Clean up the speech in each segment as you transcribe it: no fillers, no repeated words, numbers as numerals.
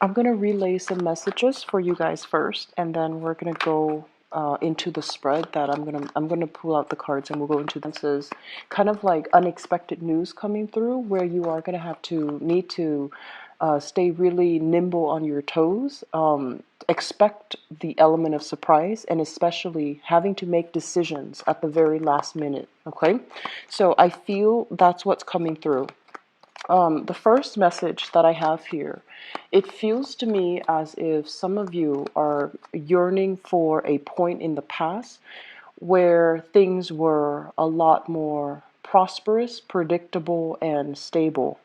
I'm going to relay some messages for you guys first, and then we're going to go into the spread that I'm gonna pull out the cards, and we'll go into this is kind of like unexpected news coming through where you are going to have to need to stay really nimble on your toes. Expect the element of surprise, and especially having to make decisions at the very last minute. Okay, so I feel that's what's coming through. The first message that I have here, it feels to me as if some of you are yearning for a point in the past where things were a lot more prosperous, predictable, and stable.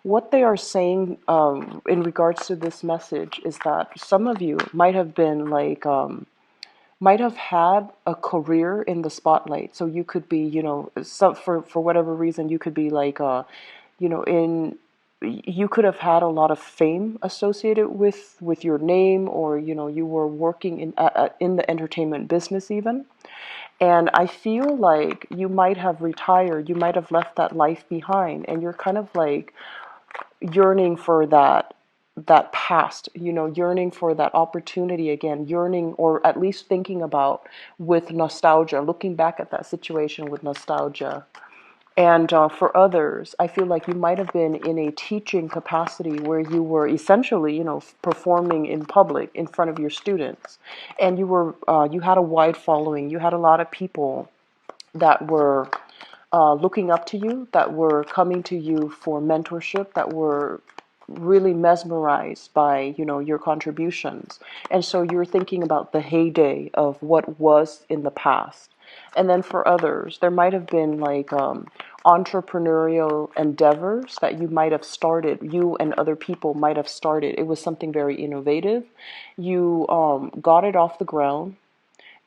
What they are saying in regards to this message is that some of you might have been like, might have had a career in the spotlight. So you could be, for whatever reason, you could be like, in you could have had a lot of fame associated with your name, or you were working in the entertainment business even. And I feel like you might have retired, you might have left that life behind, and you're kind of like yearning for that past, yearning for that opportunity again, yearning, or at least thinking about with nostalgia, looking back at that situation with nostalgia. And for others, I feel like you might have been in a teaching capacity where you were essentially, performing in public in front of your students, and you had a wide following. You had a lot of people that were looking up to you, that were coming to you for mentorship, that were really mesmerized by your contributions. And so you're thinking about the heyday of what was in the past. And then for others, there might have been like entrepreneurial endeavors that you might have started, you and other people might have started. It was something very innovative. You got it off the ground,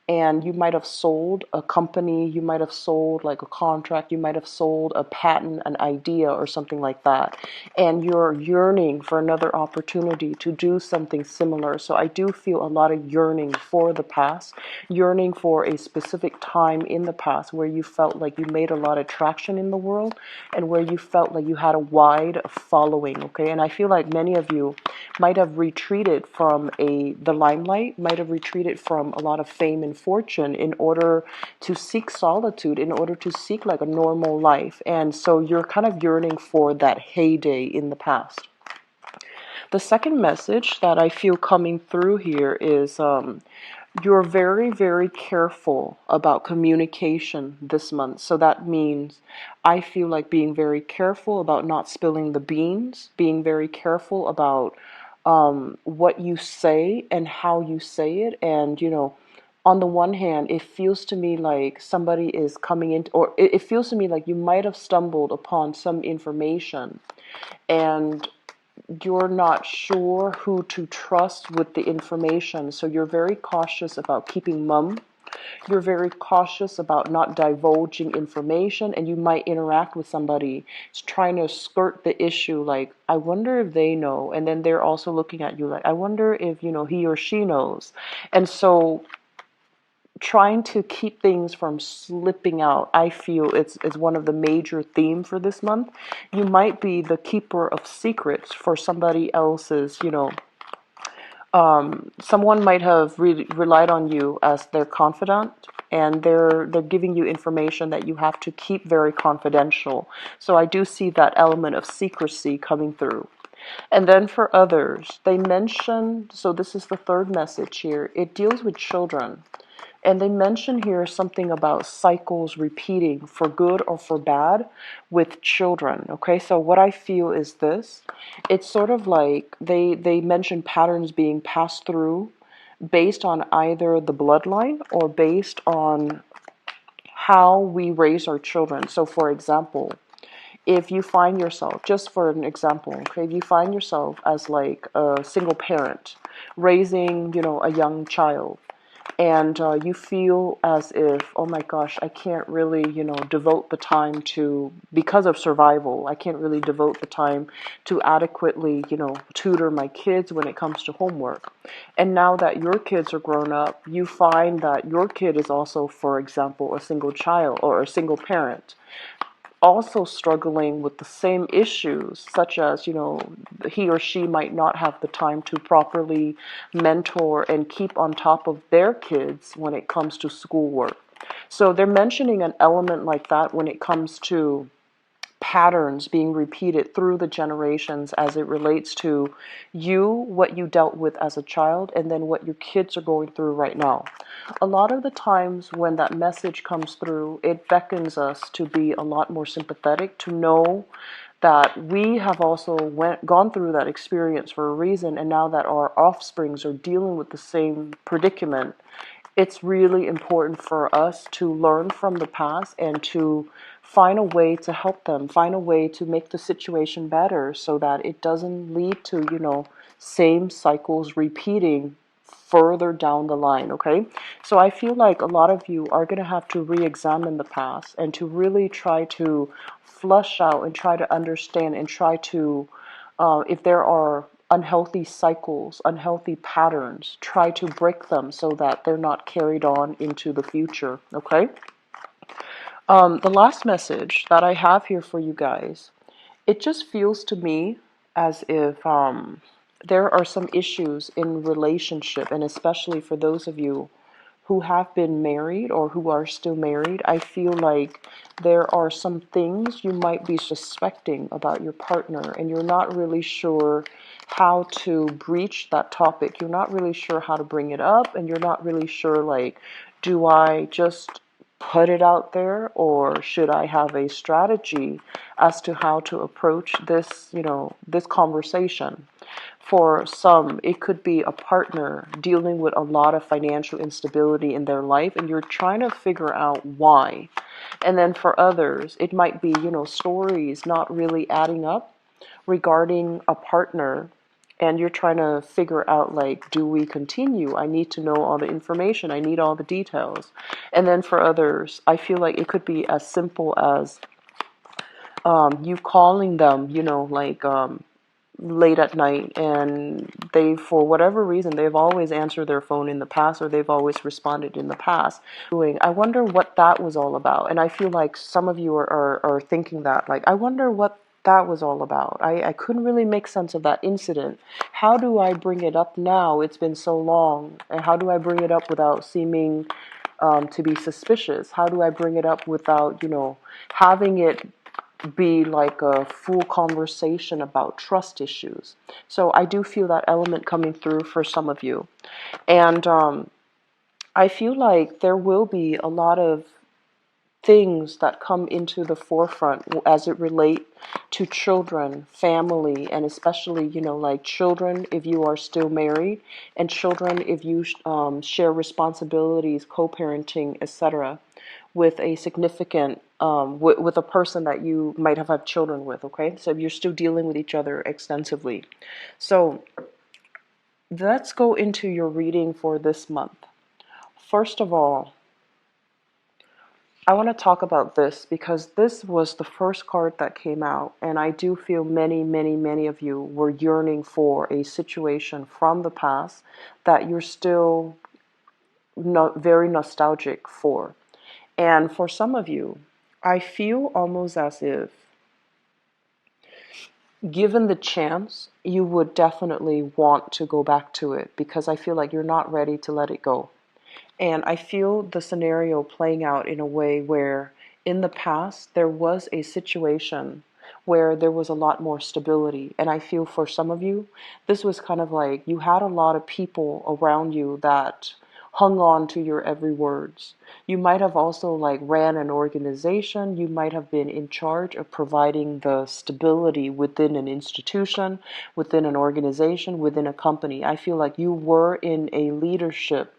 and you might have sold a company, you might have sold like a contract, you might have sold a patent, an idea, or something like that. And you're yearning for another opportunity to do something similar. So I do feel a lot of yearning for the past, yearning for a specific time in the past where you felt like you made a lot of traction in the world, and where you felt like you had a wide following. Okay, and I feel like many of you might have retreated from the limelight, might have retreated from a lot of fame and fortune in order to seek solitude, in order to seek like a normal life. And so you're kind of yearning for that heyday in the past. The second message that I feel coming through here is you're very, very careful about communication this month. So that means I feel like being very careful about not spilling the beans, being very careful about what you say and how you say it. And, on the one hand, it feels to me like somebody is coming in, or it feels to me like you might have stumbled upon some information, and you're not sure who to trust with the information. So you're very cautious about keeping mum. You're very cautious about not divulging information, and you might interact with somebody trying to skirt the issue, like, I wonder if they know. And then they're also looking at you like, I wonder if, he or she knows. And so trying to keep things from slipping out, I feel it's one of the major themes for this month. You might be the keeper of secrets for somebody else's, someone might have relied on you as their confidant, and they're giving you information that you have to keep very confidential. So I do see that element of secrecy coming through. And then for others, they mention, so this is the third message here, it deals with children. And they mention here something about cycles repeating for good or for bad with children. Okay, so what I feel is this. It's sort of like they mention patterns being passed through based on either the bloodline or based on how we raise our children. So for example, if you find yourself, just for an example, okay, if you find yourself as like a single parent raising, a young child, and you feel as if, oh my gosh, I can't really, devote the time to, because of survival, I can't really devote the time to adequately, tutor my kids when it comes to homework. And now that your kids are grown up, you find that your kid is also, for example, a single child or a single parent. also struggling with the same issues, such as, he or she might not have the time to properly mentor and keep on top of their kids when it comes to schoolwork. So they're mentioning an element like that when it comes to patterns being repeated through the generations as it relates to you, what you dealt with as a child, and then what your kids are going through right now. A lot of the times when that message comes through, it beckons us to be a lot more sympathetic, to know that we have also gone through that experience for a reason, and now that our offsprings are dealing with the same predicament, it's really important for us to learn from the past and to find a way to help them, find a way to make the situation better so that it doesn't lead to, same cycles repeating further down the line, okay? So I feel like a lot of you are going to have to re-examine the past and to really try to flush out and try to understand and try to, if there are unhealthy cycles, unhealthy patterns, try to break them so that they're not carried on into the future, okay? The last message that I have here for you guys, it just feels to me as if there are some issues in relationship, and especially for those of you who have been married or who are still married, I feel like there are some things you might be suspecting about your partner, and you're not really sure how to breach that topic. You're not really sure how to bring it up, and you're not really sure, like, do I just put it out there, or should I have a strategy as to how to approach this, this conversation? For some, it could be a partner dealing with a lot of financial instability in their life, and you're trying to figure out why. And then for others, it might be, stories not really adding up regarding a partner, and you're trying to figure out, like, do we continue? I need to know all the information. I need all the details. And then for others, I feel like it could be as simple as you calling them, late at night, and they, for whatever reason, they've always answered their phone in the past, or they've always responded in the past. I wonder what that was all about. And I feel like some of you are thinking that, like, I wonder what that was all about. I couldn't really make sense of that incident. How do I bring it up now? It's been so long. And how do I bring it up without seeming to be suspicious? How do I bring it up without, having it be like a full conversation about trust issues? So I do feel that element coming through for some of you. And I feel like there will be a lot of things that come into the forefront as it relate to children, family, and especially, like children if you are still married, and children if you share responsibilities, co-parenting, etc., with a significant, with a person that you might have had children with, okay? So if you're still dealing with each other extensively. So let's go into your reading for this month. First of all, I want to talk about this because this was the first card that came out, and I do feel many, many, many of you were yearning for a situation from the past that you're still not very nostalgic for. And for some of you, I feel almost as if, given the chance, you would definitely want to go back to it because I feel like you're not ready to let it go. And I feel the scenario playing out in a way where in the past there was a situation where there was a lot more stability. And I feel for some of you, this was kind of like you had a lot of people around you that hung on to your every words. You might have also like ran an organization. You might have been in charge of providing the stability within an institution, within an organization, within a company. I feel like you were in a leadership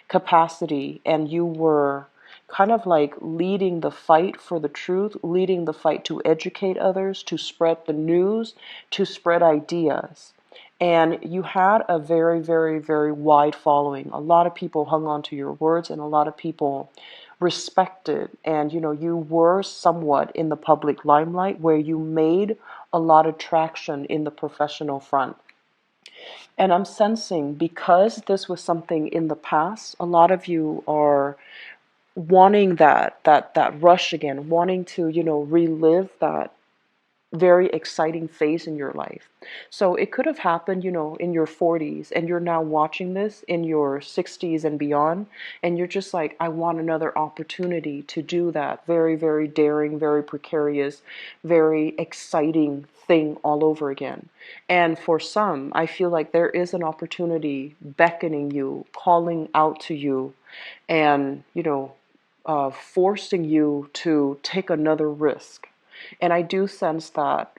capacity, and you were kind of like leading the fight for the truth, leading the fight to educate others, to spread the news, to spread ideas. And you had a very, very, very wide following. A lot of people hung on to your words, and a lot of people respected. And, you were somewhat in the public limelight where you made a lot of traction in the professional front. And I'm sensing, because this was something in the past, a lot of you are wanting that rush again, wanting to, relive that very exciting phase in your life. So it could have happened, in your 40s, and you're now watching this in your 60s and beyond, and you're just like, I want another opportunity to do that very, very daring, very precarious, very exciting thing all over again. And for some, I feel like there is an opportunity beckoning you, calling out to you, and, forcing you to take another risk. And I do sense that,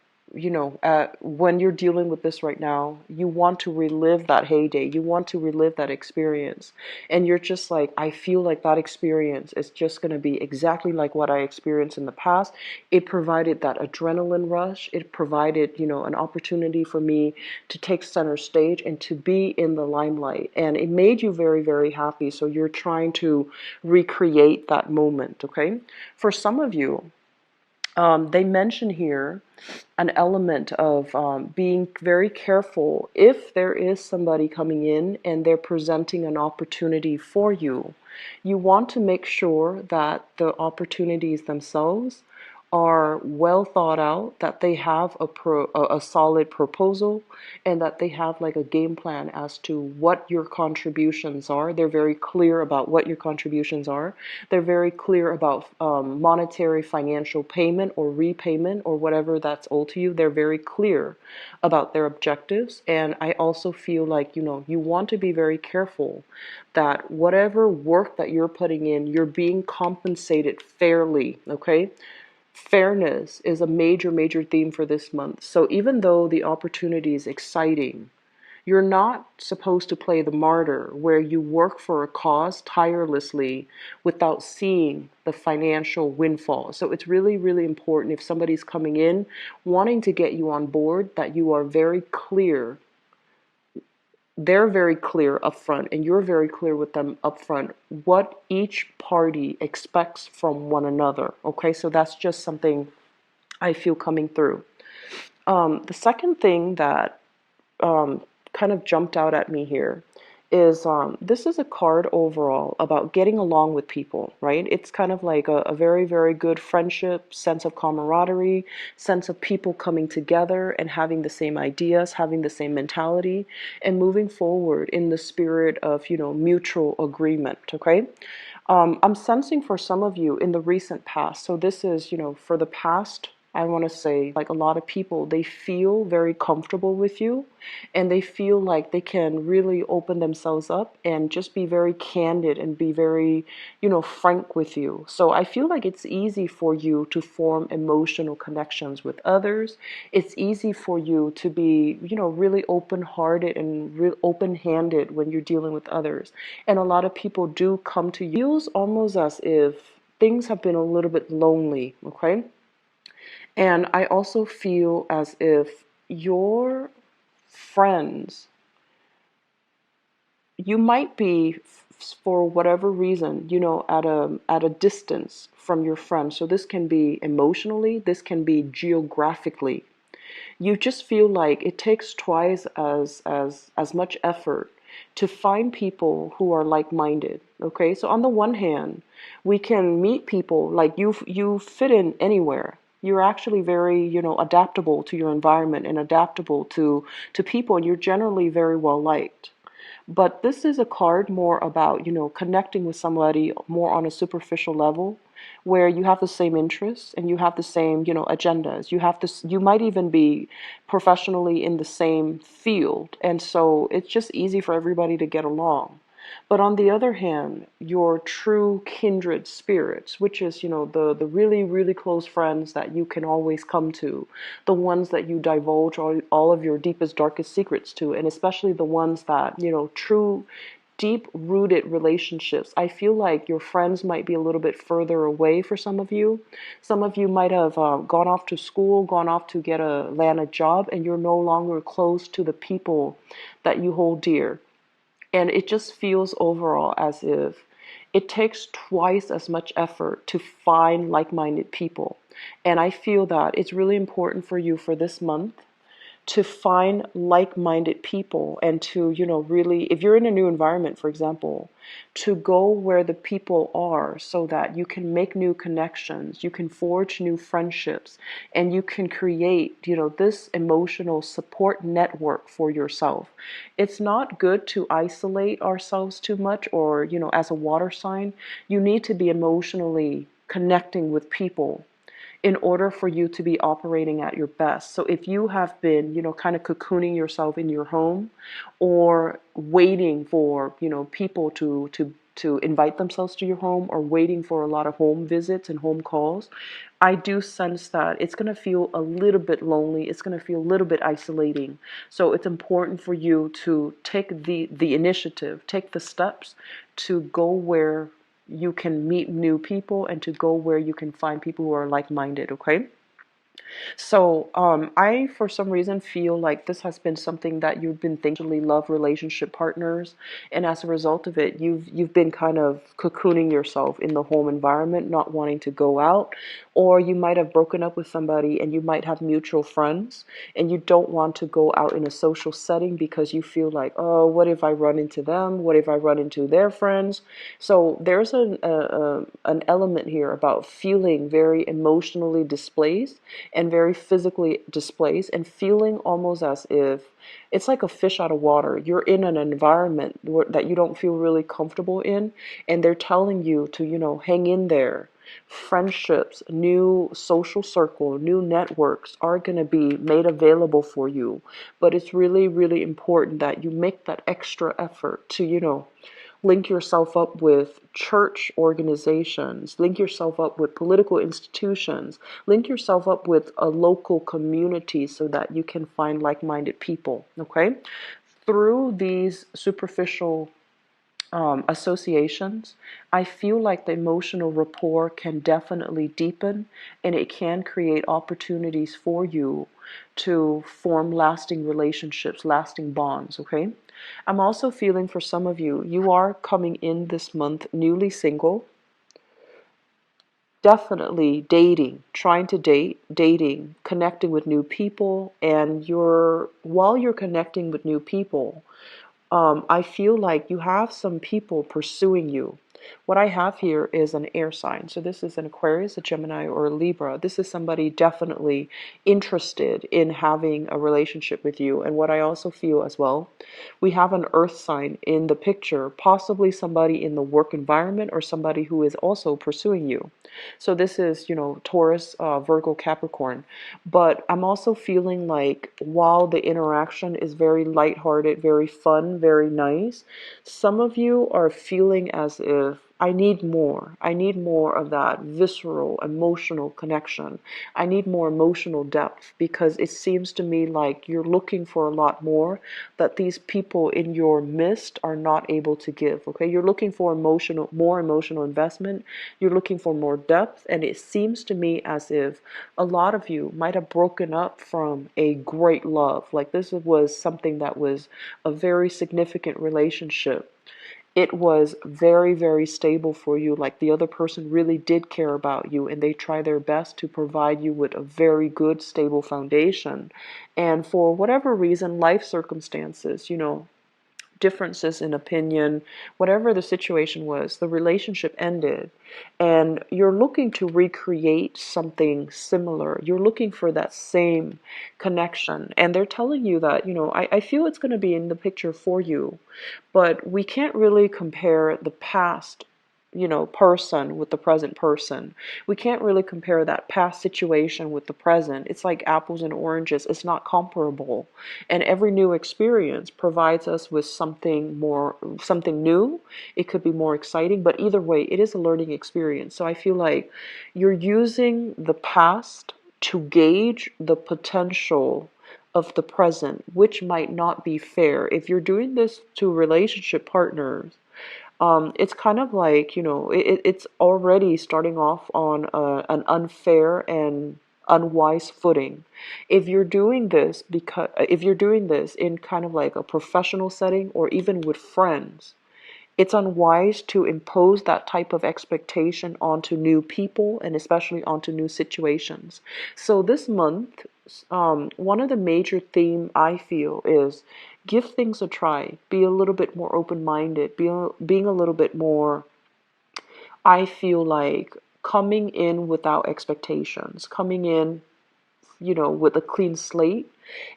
when you're dealing with this right now, you want to relive that heyday. You want to relive that experience. And you're just like, I feel like that experience is just going to be exactly like what I experienced in the past. It provided that adrenaline rush. It provided, an opportunity for me to take center stage and to be in the limelight. And it made you very, very happy. So you're trying to recreate that moment, okay? For some of you, they mention here an element of being very careful if there is somebody coming in and they're presenting an opportunity for you. You want to make sure that the opportunities themselves are well thought out, that they have a solid proposal, and that they have like a game plan as to what your contributions are. They're very clear about what your contributions are. They're very clear about monetary financial payment or repayment or whatever that's owed to you. They're very clear about their objectives. And I also feel like, you want to be very careful that whatever work that you're putting in, you're being compensated fairly, okay? Fairness is a major, major theme for this month. So even though the opportunity is exciting, you're not supposed to play the martyr where you work for a cause tirelessly without seeing the financial windfall. So it's really, really important if somebody's coming in wanting to get you on board that you are very clear. They're very clear up front, and you're very clear with them up front what each party expects from one another. Okay, so that's just something I feel coming through. The second thing that kind of jumped out at me here is this is a card overall about getting along with people, right? It's kind of like a very, very good friendship, sense of camaraderie, sense of people coming together and having the same ideas, having the same mentality, and moving forward in the spirit of, mutual agreement, okay? I'm sensing for some of you in the recent past, so this is, for the past, I want to say, like a lot of people, they feel very comfortable with you and they feel like they can really open themselves up and just be very candid and be very, frank with you. So I feel like it's easy for you to form emotional connections with others. It's easy for you to be, really open-hearted and open-handed when you're dealing with others. And a lot of people do come to you. It feels almost as if things have been a little bit lonely, okay? And I also feel as if your friends, you might be for whatever reason, at a distance from your friends. So this can be emotionally, this can be geographically. You just feel like it takes twice as much effort to find people who are like-minded. Okay, so on the one hand, we can meet people like you fit in anywhere. You're actually very, adaptable to your environment and adaptable to people, and you're generally very well liked. But this is a card more about, connecting with somebody more on a superficial level where you have the same interests and you have the same, agendas. You might even be professionally in the same field. And so it's just easy for everybody to get along. But on the other hand, your true kindred spirits, which is, the really, really close friends that you can always come to, the ones that you divulge all of your deepest, darkest secrets to, and especially the ones that, true, deep-rooted relationships. I feel like your friends might be a little bit further away for some of you. Some of you might have gone off to school, gone off to land a job, and you're no longer close to the people that you hold dear. And it just feels overall as if it takes twice as much effort to find like-minded people. And I feel that it's really important for you for this month to find like-minded people and to, really, if you're in a new environment, for example, to go where the people are so that you can make new connections, you can forge new friendships, and you can create, this emotional support network for yourself. It's not good to isolate ourselves too much, or, as a water sign, you need to be emotionally connecting with people in order for you to be operating at your best. So if you have been, kind of cocooning yourself in your home, or waiting for, people to invite themselves to your home, or waiting for a lot of home visits and home calls, I do sense that it's going to feel a little bit lonely. It's going to feel a little bit isolating. So it's important for you to take the initiative, take the steps to go where you can meet new people, and to go where you can find people who are like-minded, okay? So, I, for some reason, feel like this has been something that you've been thinking, love relationship partners, and as a result of it, you've been kind of cocooning yourself in the home environment, not wanting to go out, or you might have broken up with somebody, and you might have mutual friends, and you don't want to go out in a social setting because you feel like, oh, what if I run into them? What if I run into their friends? So there's an element here about feeling very emotionally displaced and very physically displaced, and feeling almost as if it's like a fish out of water. You're in an environment that you don't feel really comfortable in, and they're telling you to, hang in there. Friendships, new social circle, new networks are going to be made available for you. But it's really, really important that you make that extra effort to, link yourself up with church organizations, link yourself up with political institutions, link yourself up with a local community so that you can find like-minded people, okay? Through these superficial associations, I feel like the emotional rapport can definitely deepen, and it can create opportunities for you to form lasting relationships, lasting bonds, okay? I'm also feeling for some of you, you are coming in this month newly single, definitely dating, trying to dating, connecting with new people, and while you're connecting with new people, I feel like you have some people pursuing you. What I have here is an air sign. So this is an Aquarius, a Gemini, or a Libra. This is somebody definitely interested in having a relationship with you. And what I also feel as well, we have an earth sign in the picture, possibly somebody in the work environment, or somebody who is also pursuing you. So this is, Taurus, Virgo, Capricorn. But I'm also feeling like while the interaction is very lighthearted, very fun, very nice, some of you are feeling as if I need more. I need more of that visceral, emotional connection. I need more emotional depth, because it seems to me like you're looking for a lot more that these people in your midst are not able to give. Okay, you're looking for more emotional investment. You're looking for more depth, and it seems to me as if a lot of you might have broken up from a great love. Like this was something that was a very significant relationship. It was very, very stable for you. Like the other person really did care about you, and they try their best to provide you with a very good, stable foundation. And for whatever reason, life circumstances, differences in opinion, whatever the situation was, the relationship ended, and you're looking to recreate something similar. You're looking for that same connection, and they're telling you that, I feel it's going to be in the picture for you, but we can't really compare the past, person with the present person. We can't really compare that past situation with the present. It's like apples and oranges. It's not comparable. And every new experience provides us with something more, something new. It could be more exciting, but either way, it is a learning experience. So I feel like you're using the past to gauge the potential of the present, which might not be fair. If you're doing this to relationship partners, it's kind of like, it's already starting off on an unfair and unwise footing. If you're doing this in kind of like a professional setting, or even with friends, It's unwise to impose that type of expectation onto new people and especially onto new situations. So this month, one of the major theme I feel is give things a try. Be a little bit more open-minded. Being a little bit more, I feel like, coming in without expectations, coming in, with a clean slate.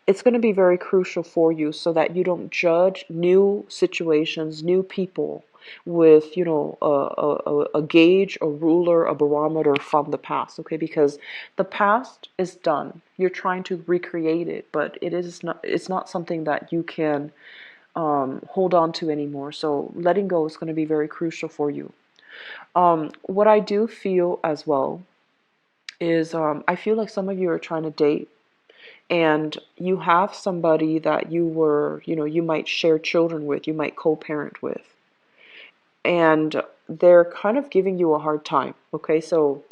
It's going to be very crucial for you so that you don't judge new situations, new people with, a gauge, a ruler, a barometer from the past, okay? Because the past is done. You're trying to recreate it, but it's not something that you can hold on to anymore. So letting go is going to be very crucial for you. What I do feel as well is I feel like some of you are trying to date and you have somebody that you might share children with, you might co-parent with, and they're kind of giving you a hard time. Okay, so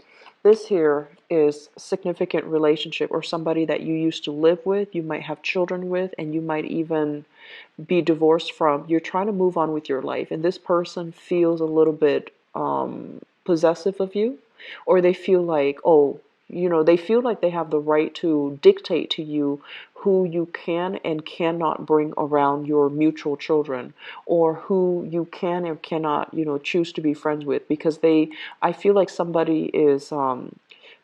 this here is significant relationship or somebody that you used to live with, you might have children with, and you might even be divorced from. You're trying to move on with your life, and this person feels a little bit possessive of you, or they feel like, oh, they feel like they have the right to dictate to you who you can and cannot bring around your mutual children, or who you can or cannot, choose to be friends with, because I feel like somebody is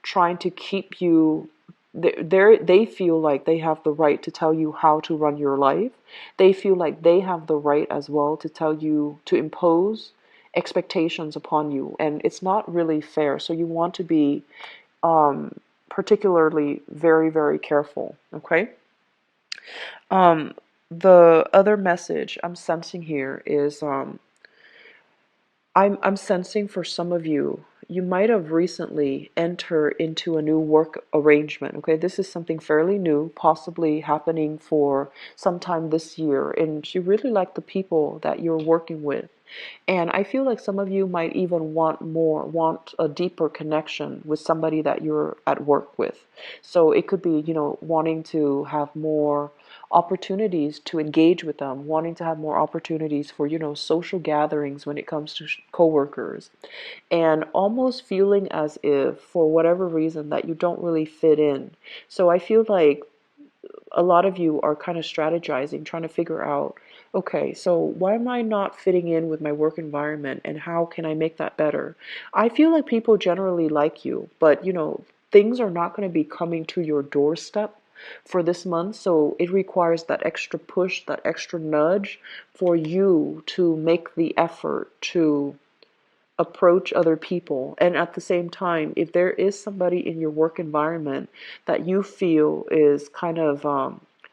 trying to keep you. They feel like they have the right to tell you how to run your life. They feel like they have the right as well to tell you, to impose expectations upon you, and it's not really fair. So you want to be particularly very, very careful, okay? Um, the other message I'm sensing here is I'm sensing for some of you, you might have recently entered into a new work arrangement. Okay, this is something fairly new, possibly happening for sometime this year, and you really like the people that you're working with. And I feel like some of you might even want a deeper connection with somebody that you're at work with. So it could be, wanting to have more opportunities to engage with them, wanting to have more opportunities for, social gatherings when it comes to coworkers, and almost feeling as if, for whatever reason, that you don't really fit in. So I feel like a lot of you are kind of strategizing, trying to figure out, okay, so why am I not fitting in with my work environment and how can I make that better? I feel like people generally like you, but things are not going to be coming to your doorstep for this month, so it requires that extra push, that extra nudge for you to make the effort to approach other people. And at the same time, if there is somebody in your work environment that you feel is kind of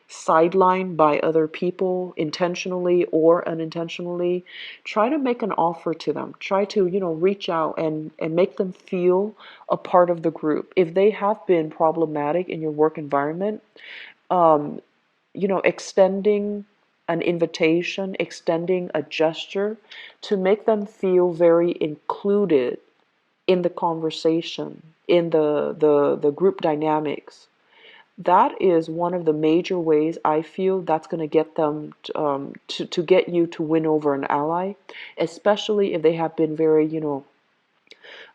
sidelined by other people, intentionally or unintentionally, try to make an offer to them. Try to, reach out and make them feel a part of the group. If they have been problematic in your work environment, um, extending an invitation, extending a gesture to make them feel very included in the conversation, in the group dynamics. That is one of the major ways I feel that's going to get them to get you to win over an ally, especially if they have been very,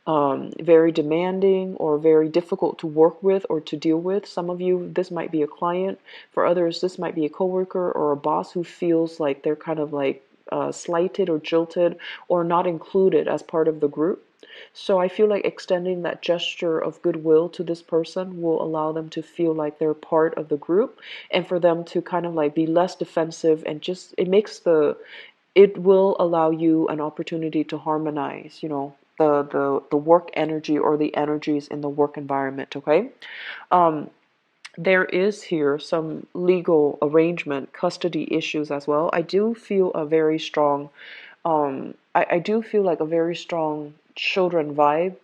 very demanding or very difficult to work with or to deal with. Some of you, this might be a client. For others, this might be a coworker or a boss who feels like they're kind of like slighted or jilted or not included as part of the group. So I feel like extending that gesture of goodwill to this person will allow them to feel like they're part of the group, and for them to kind of like be less defensive, and just it will allow you an opportunity to harmonize, the work energy or the energies in the work environment, okay? Um, there is here some legal arrangement, custody issues as well. I do feel a very strong, I do feel like a very strong children vibe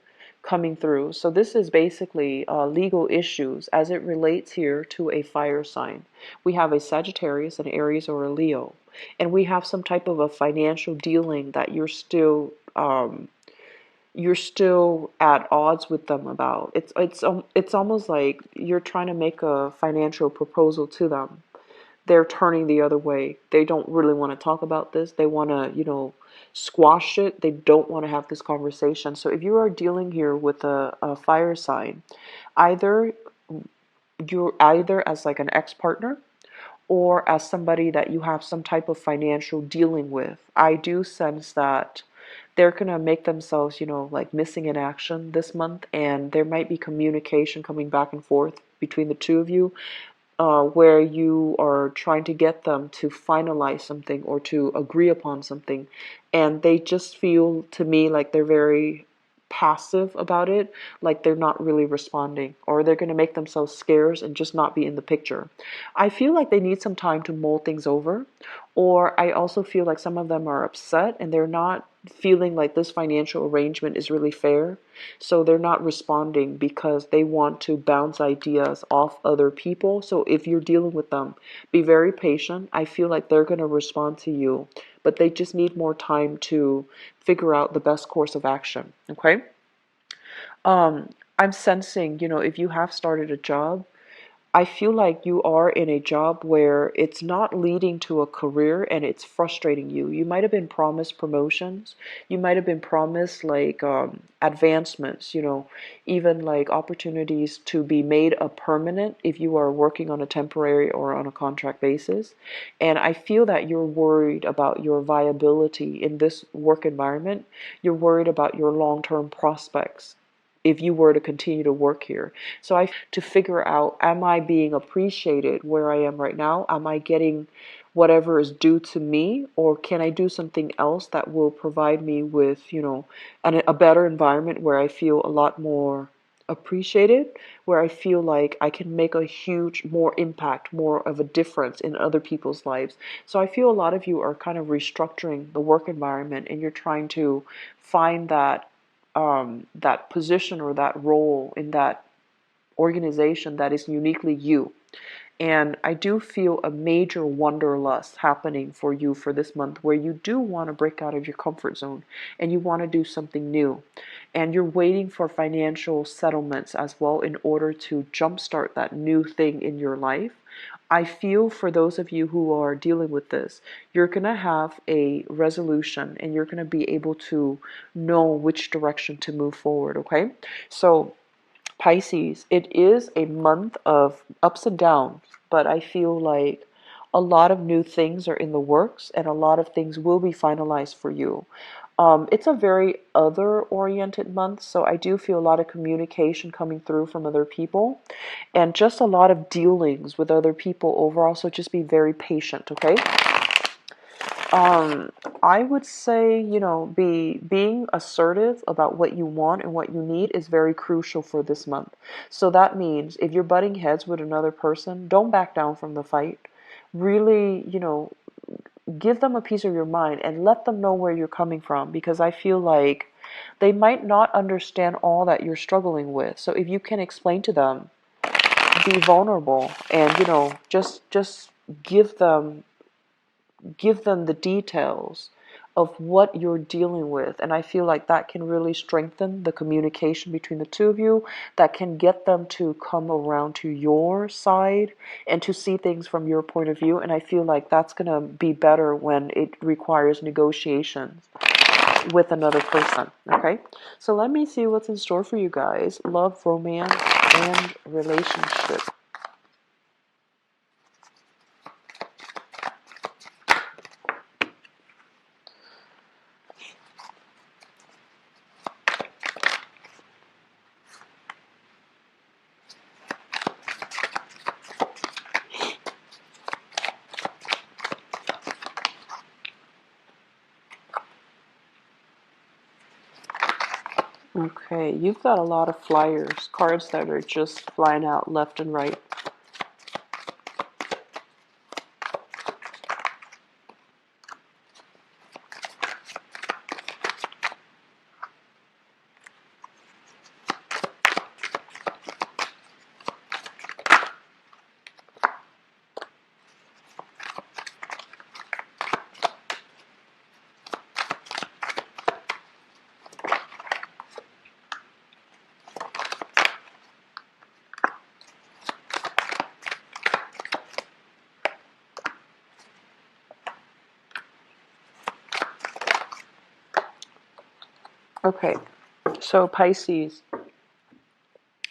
coming through. So this is basically legal issues as it relates here to a fire sign. We have a Sagittarius, an Aries, or a Leo. And we have some type of a financial dealing that you're still at odds with them about. It's almost like you're trying to make a financial proposal to them, they're turning the other way. They don't really want to talk about this. They want to, squash it. They don't want to have this conversation. So if you are dealing here with a fire sign, either you're either as like an ex-partner or as somebody that you have some type of financial dealing with, I do sense that they're going to make themselves, like missing in action this month, and there might be communication coming back and forth between the two of you, where you are trying to get them to finalize something or to agree upon something, and they just feel to me like they're very passive about it, like they're not really responding, or they're going to make themselves scarce and just not be in the picture. I feel like they need some time to mull things over, or I also feel like some of them are upset and they're not feeling like this financial arrangement is really fair. So they're not responding because they want to bounce ideas off other people. So if you're dealing with them, be very patient. I feel like they're going to respond to you, but they just need more time to figure out the best course of action. Okay? I'm sensing, if you have started a job, I feel like you are in a job where it's not leading to a career and it's frustrating you. You might have been promised promotions. You might have been promised like advancements, even like opportunities to be made a permanent if you are working on a temporary or on a contract basis. And I feel that you're worried about your viability in this work environment. You're worried about your long-term prospects if you were to continue to work here. So I to figure out, am I being appreciated where I am right now? Am I getting whatever is due to me, or can I do something else that will provide me with, a better environment where I feel a lot more appreciated, where I feel like I can make a huge more impact, more of a difference in other people's lives. So I feel a lot of you are kind of restructuring the work environment and you're trying to find that position or that role in that organization that is uniquely you. And I do feel a major wanderlust happening for you for this month, where you do want to break out of your comfort zone and you want to do something new. And you're waiting for financial settlements as well in order to jumpstart that new thing in your life. I feel for those of you who are dealing with this, you're going to have a resolution and you're going to be able to know which direction to move forward, okay? So, Pisces, it is a month of ups and downs, but I feel like a lot of new things are in the works and a lot of things will be finalized for you. It's a very other-oriented month, so I do feel a lot of communication coming through from other people and just a lot of dealings with other people overall, so just be very patient, okay? I would say, being assertive about what you want and what you need is very crucial for this month. So that means if you're butting heads with another person, don't back down from the fight. Really, give them a piece of your mind and let them know where you're coming from, because I feel like they might not understand all that you're struggling with. So if you can explain to them, be vulnerable and, just give them the details of what you're dealing with. And I feel like that can really strengthen the communication between the two of you, that can get them to come around to your side and to see things from your point of view. And I feel like that's going to be better when it requires negotiations with another person. Okay, so let me see what's in store for you guys: love, romance, and relationship. Okay, you've got a lot of flyers, cards that are just flying out left and right. Okay, so Pisces,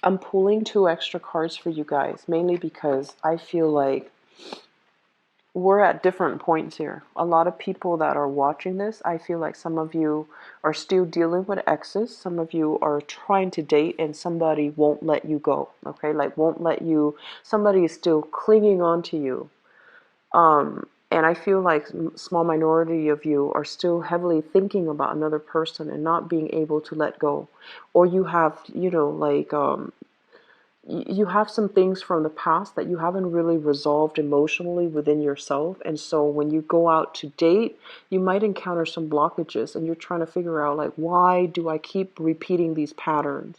I'm pulling 2 extra cards for you guys, mainly because I feel like we're at different points here. A lot of people that are watching this, I feel like some of you are still dealing with exes. Some of you are trying to date and somebody won't let you go. Okay, like won't let you, somebody is still clinging on to you. And I feel like small minority of you are still heavily thinking about another person and not being able to let go. Or you have, like you have some things from the past that you haven't really resolved emotionally within yourself. And so when you go out to date, you might encounter some blockages and you're trying to figure out, like, why do I keep repeating these patterns?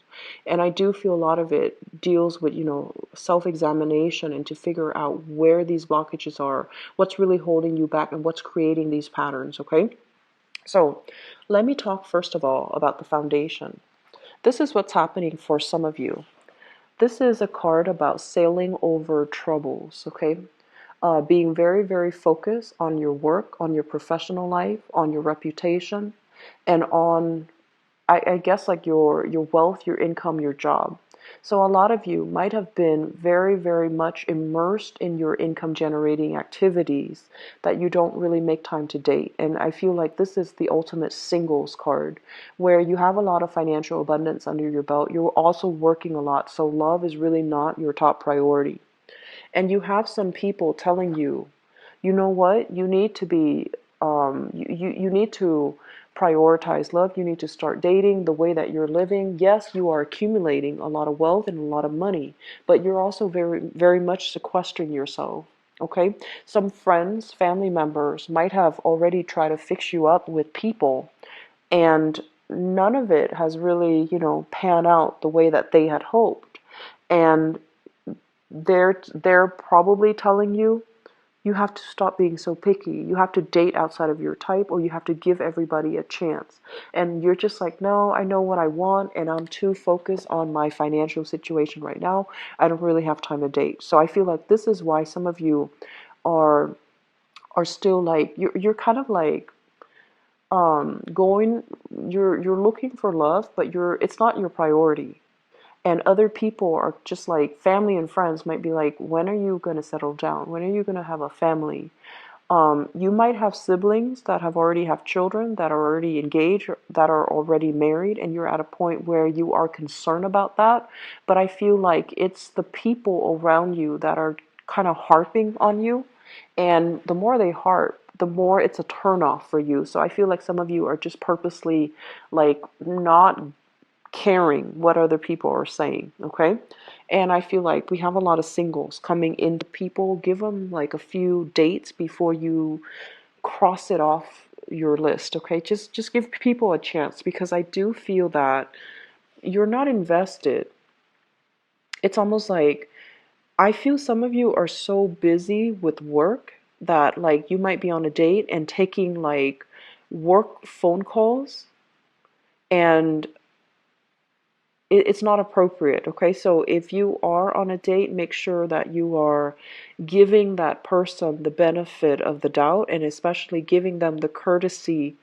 And I do feel a lot of it deals with, self-examination and to figure out where these blockages are, what's really holding you back, and what's creating these patterns, okay? So let me talk first of all about the foundation. This is what's happening for some of you. This is a card about sailing over troubles, okay? Being very, very focused on your work, on your professional life, on your reputation, and on, I guess, like your wealth, your income, your job. So a lot of you might have been very, very much immersed in your income generating activities that you don't really make time to date. And I feel like this is the ultimate singles card where you have a lot of financial abundance under your belt. You're also working a lot. So love is really not your top priority. And you have some people telling you, you know what, you need to be, you need to prioritize love. You need to start dating the way that you're living. Yes, you are accumulating a lot of wealth and a lot of money, but you're also very, very much sequestering yourself. Okay? Some friends, family members might have already tried to fix you up with people, and none of it has really, panned out the way that they had hoped. And they're probably telling you, you have to stop being so picky. You have to date outside of your type, or you have to give everybody a chance. And you're just like, no, I know what I want, and I'm too focused on my financial situation right now. I don't really have time to date. So I feel like this is why some of you are still like, you're kind of like going, you're looking for love, but it's not your priority. And other people are just like, family and friends might be like, when are you going to settle down? When are you going to have a family? You might have siblings that already have children, that are already engaged, that are already married, and you're at a point where you are concerned about that. But I feel like it's the people around you that are kind of harping on you. And the more they harp, the more it's a turnoff for you. So I feel like some of you are just purposely like not caring what other people are saying, okay? And I feel like we have a lot of singles coming into people. Give them like a few dates before you cross it off your list, okay? Just give people a chance, because I do feel that you're not invested. It's almost like, I feel some of you are so busy with work that like you might be on a date and taking like work phone calls, and it's not appropriate, okay? So if you are on a date, make sure that you are giving that person the benefit of the doubt, and especially giving them the courtesy.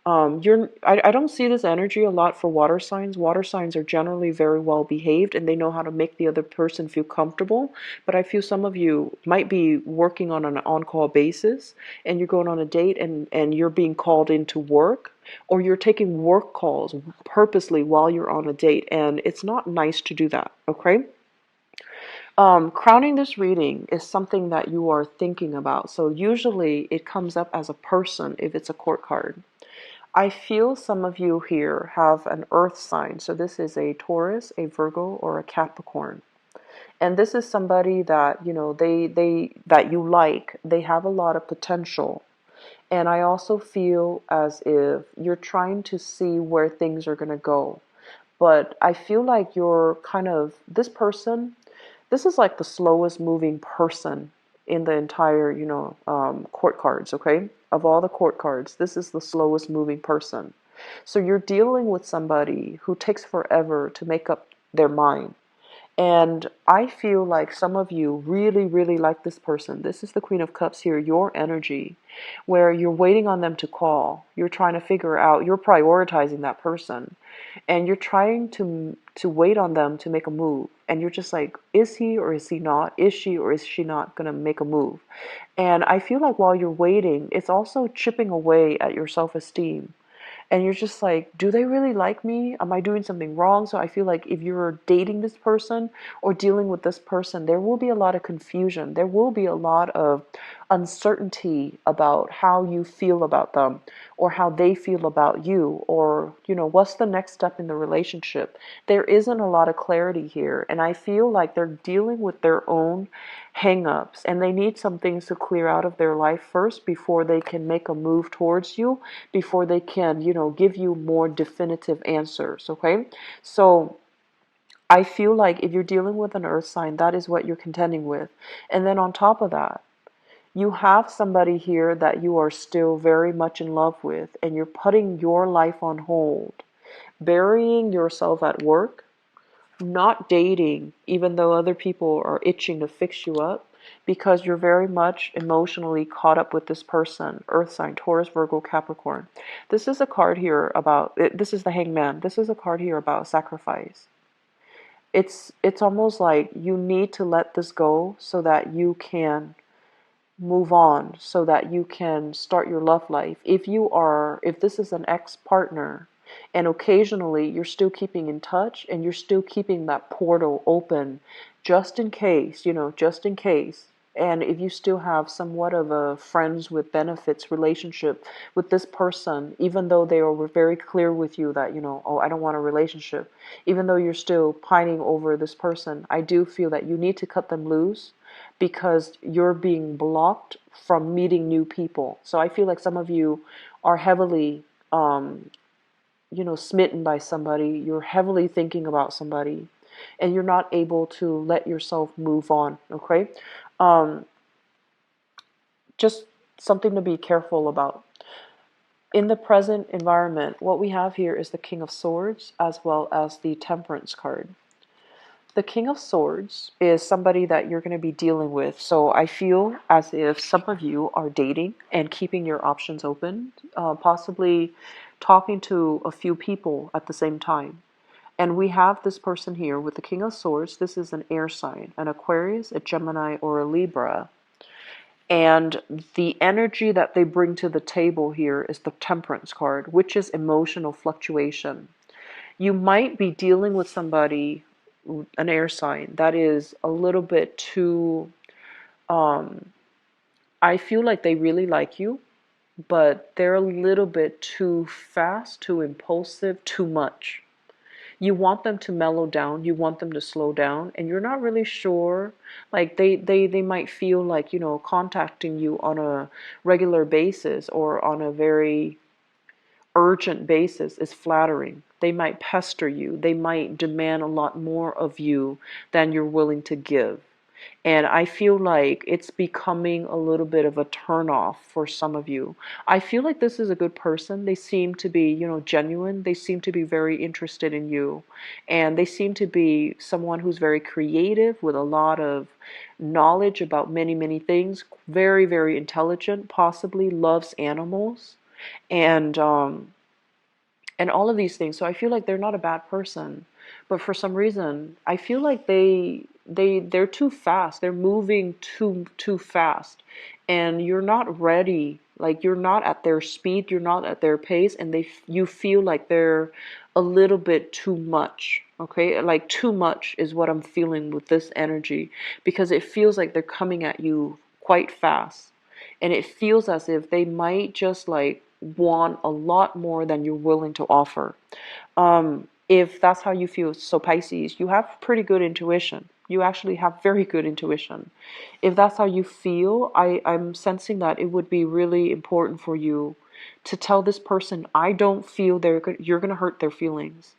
I don't see this energy a lot for water signs. Water signs are generally very well behaved and they know how to make the other person feel comfortable. But I feel some of you might be working on an on-call basis, and you're going on a date, and you're being called into work, or you're taking work calls purposely while you're on a date, and it's not nice to do that, okay? Crowning this reading is something that you are thinking about. So usually it comes up as a person if it's a court card. I feel some of you here have an earth sign. So this is a Taurus, a Virgo, or a Capricorn. And this is somebody that, they that you like. They have a lot of potential. And I also feel as if you're trying to see where things are going to go. But I feel like you're kind of, this person, this is like the slowest moving person in the entire, court cards, okay? Of all the court cards, this is the slowest moving person. So you're dealing with somebody who takes forever to make up their mind. And I feel like some of you really, really like this person. This is the Queen of Cups here, your energy, where you're waiting on them to call. You're trying to figure out, you're prioritizing that person. And you're trying to wait on them to make a move. And you're just like, is he or is he not? Is she or is she not going to make a move? And I feel like while you're waiting, it's also chipping away at your self-esteem. And you're just like, do they really like me? Am I doing something wrong? So I feel like if you're dating this person or dealing with this person, there will be a lot of confusion. There will be a lot of uncertainty about how you feel about them or how they feel about you, or, what's the next step in the relationship. There isn't a lot of clarity here. And I feel like they're dealing with their own hang-ups, and they need some things to clear out of their life first before they can make a move towards you, before they can, give you more definitive answers. Okay, so I feel like if you're dealing with an earth sign, that is what you're contending with. And then on top of that, you have somebody here that you are still very much in love with, and you're putting your life on hold, burying yourself at work, not dating, even though other people are itching to fix you up, because you're very much emotionally caught up with this person. Earth sign, Taurus, Virgo, Capricorn. This is a card here about, this is the Hangman. This is a card here about sacrifice. It's almost like you need to let this go so that you can move on, so that you can start your love life. If this is an ex-partner and occasionally you're still keeping in touch and you're still keeping that portal open just in case, just in case. And if you still have somewhat of a friends with benefits relationship with this person, even though they were very clear with you that, oh, I don't want a relationship, even though you're still pining over this person, I do feel that you need to cut them loose because you're being blocked from meeting new people. So I feel like some of you are heavily, smitten by somebody. You're heavily thinking about somebody, and you're not able to let yourself move on. Okay, um, just something to be careful about. In the present environment, what we have here is the King of Swords as well as the Temperance card. The King of Swords is somebody that you're going to be dealing with. So I feel as if some of you are dating and keeping your options open, possibly talking to a few people at the same time. And we have this person here with the King of Swords. This is an air sign, an Aquarius, a Gemini, or a Libra. And the energy that they bring to the table here is the Temperance card, which is emotional fluctuation. You might be dealing with somebody, an air sign, that is a little bit too, I feel like they really like you, but they're a little bit too fast, too impulsive, too much. You want them to mellow down, you want them to slow down, and you're not really sure. Like they might feel like, contacting you on a regular basis or on a very urgent basis is flattering. They might pester you. They might demand a lot more of you than you're willing to give. And I feel like it's becoming a little bit of a turnoff for some of you. I feel like this is a good person. They seem to be, genuine. They seem to be very interested in you. And they seem to be someone who's very creative with a lot of knowledge about many, many things. Very, very intelligent, possibly loves animals. And all of these things. So I feel like they're not a bad person, but for some reason I feel like they're too fast. They're moving too fast, and you're not ready. Like you're not at their speed, you're not at their pace, and you feel like they're a little bit too much. Okay, like too much is what I'm feeling with this energy, because it feels like they're coming at you quite fast, and it feels as if they might just like want a lot more than you're willing to offer. If that's how you feel, so Pisces, you have pretty good intuition. You actually have very good intuition. If that's how you feel, I'm sensing that it would be really important for you to tell this person, I don't feel you're going to hurt their feelings.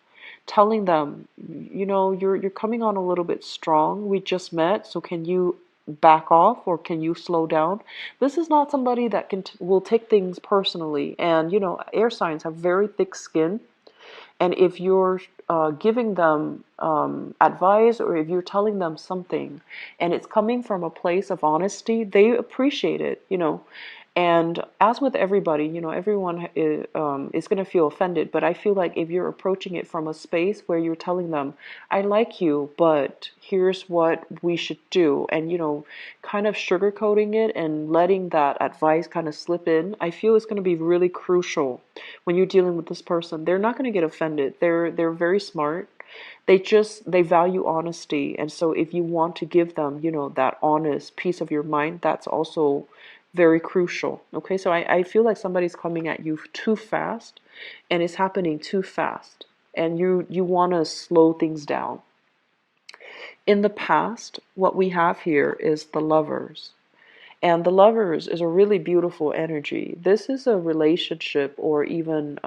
Telling them, you're coming on a little bit strong. We just met, so can you back off or can you slow down? This is not somebody that will take things personally. And air signs have very thick skin. And if you're giving them advice, or if you're telling them something and it's coming from a place of honesty, they appreciate it, you know. And as with everybody, you know, everyone is going to feel offended. But I feel like if you're approaching it from a space where you're telling them, I like you, but here's what we should do, and, you know, kind of sugarcoating it and letting that advice kind of slip in, I feel it's going to be really crucial when you're dealing with this person. They're not going to get offended. They're very smart. They value honesty. And so if you want to give them, you know, that honest piece of your mind, that's also very crucial. Okay, so I feel like somebody's coming at you too fast, and it's happening too fast, and you want to slow things down. In the past, what we have here is the Lovers. And the Lovers is a really beautiful energy. This is a relationship, or even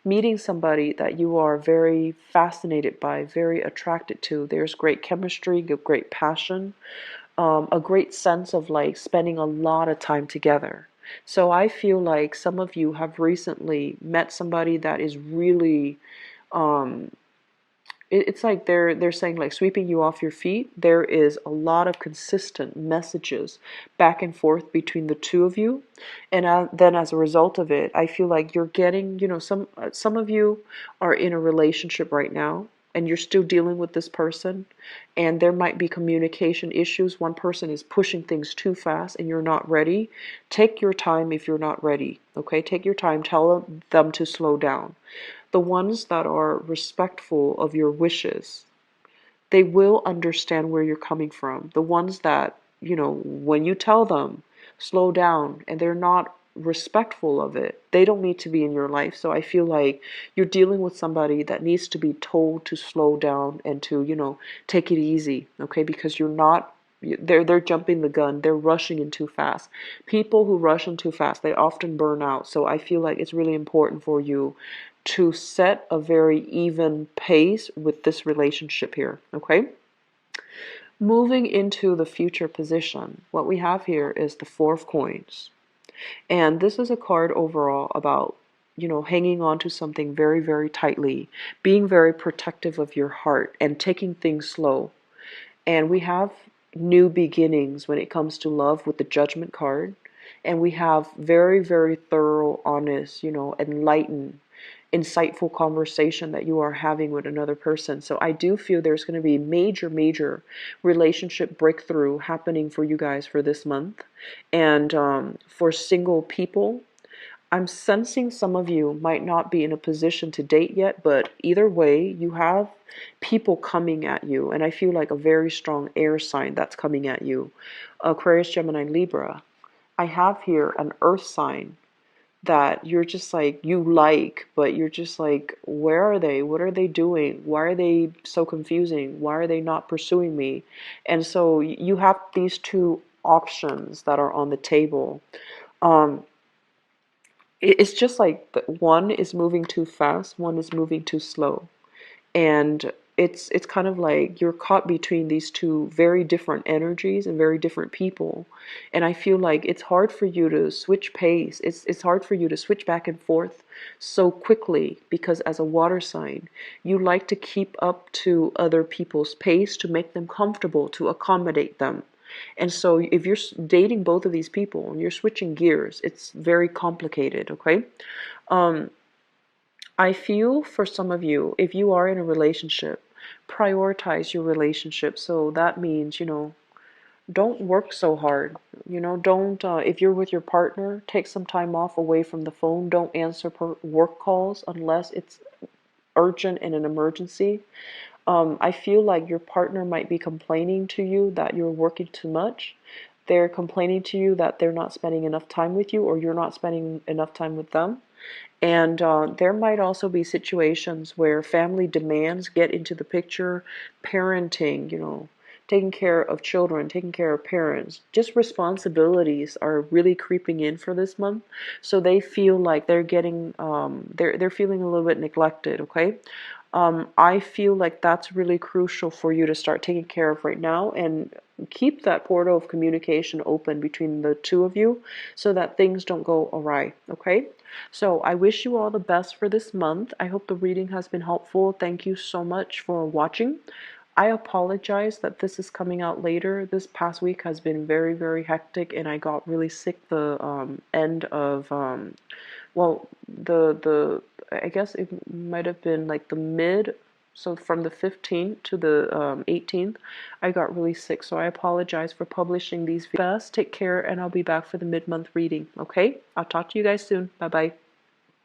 meeting somebody that you are very fascinated by, very attracted to. There's great chemistry, great passion, a great sense of like spending a lot of time together. So I feel like some of you have recently met somebody that is really um, it's like they're saying, like, sweeping you off your feet. There is a lot of consistent messages back and forth between the two of you, and then as a result of it, I feel like you're getting, you know, some of you are in a relationship right now, and you're still dealing with this person, and there might be communication issues. One person is pushing things too fast and you're not ready. Take your time if you're not ready. Okay, take your time. Tell them to slow down. The ones that are respectful of your wishes, they will understand where you're coming from. The ones that, you know, when you tell them, slow down, and they're not respectful of it, they don't need to be in your life. So I feel like you're dealing with somebody that needs to be told to slow down and to, you know, take it easy, okay? Because you're not, they're jumping the gun. They're rushing in too fast. People who rush in too fast, they often burn out. So I feel like it's really important for you to set a very even pace with this relationship here, okay? Moving into the future position, what we have here is the Four of Coins. And this is a card overall about, you know, hanging on to something very, very tightly, being very protective of your heart, and taking things slow. And we have new beginnings when it comes to love with the Judgment card. And we have very, very thorough, honest, you know, enlightened, insightful conversation that you are having with another person. So I do feel there's going to be major, major relationship breakthrough happening for you guys for this month. And for single people, I'm sensing some of you might not be in a position to date yet, but either way, you have people coming at you. And I feel like a very strong air sign that's coming at you. Aquarius, Gemini, Libra. I have here an earth sign that you're just like, you like, but you're just like, where are they? What are they doing? Why are they so confusing? Why are they not pursuing me? And so you have these two options that are on the table. Um, it's just like one is moving too fast, one is moving too slow. And it's kind of like you're caught between these two very different energies and very different people. And I feel like it's hard for you to switch pace. It's hard for you to switch back and forth so quickly, because as a water sign, you like to keep up to other people's pace to make them comfortable, to accommodate them. And so if you're dating both of these people and you're switching gears, it's very complicated, okay? Um, I feel for some of you, if you are in a relationship, prioritize your relationship. So that means, you know, don't work so hard. You know, don't, if you're with your partner, take some time off away from the phone. Don't answer work calls unless it's urgent and an emergency. I feel like your partner might be complaining to you that you're working too much. They're complaining to you that they're not spending enough time with you, or you're not spending enough time with them. And there might also be situations where family demands get into the picture, parenting, you know, taking care of children, taking care of parents. Just responsibilities are really creeping in for this month. So they feel like they're getting, they're feeling a little bit neglected, okay? I feel like that's really crucial for you to start taking care of right now, and keep that portal of communication open between the two of you so that things don't go awry, okay? So I wish you all the best for this month. I hope the reading has been helpful. Thank you so much for watching. I apologize that this is coming out later. This past week has been very, very hectic, and I got really sick the end of well, the I guess it might have been like the mid, so from the 15th to the 18th, I got really sick. So I apologize for publishing these. Best, take care, and I'll be back for the mid-month reading. Okay, I'll talk to you guys soon. Bye bye.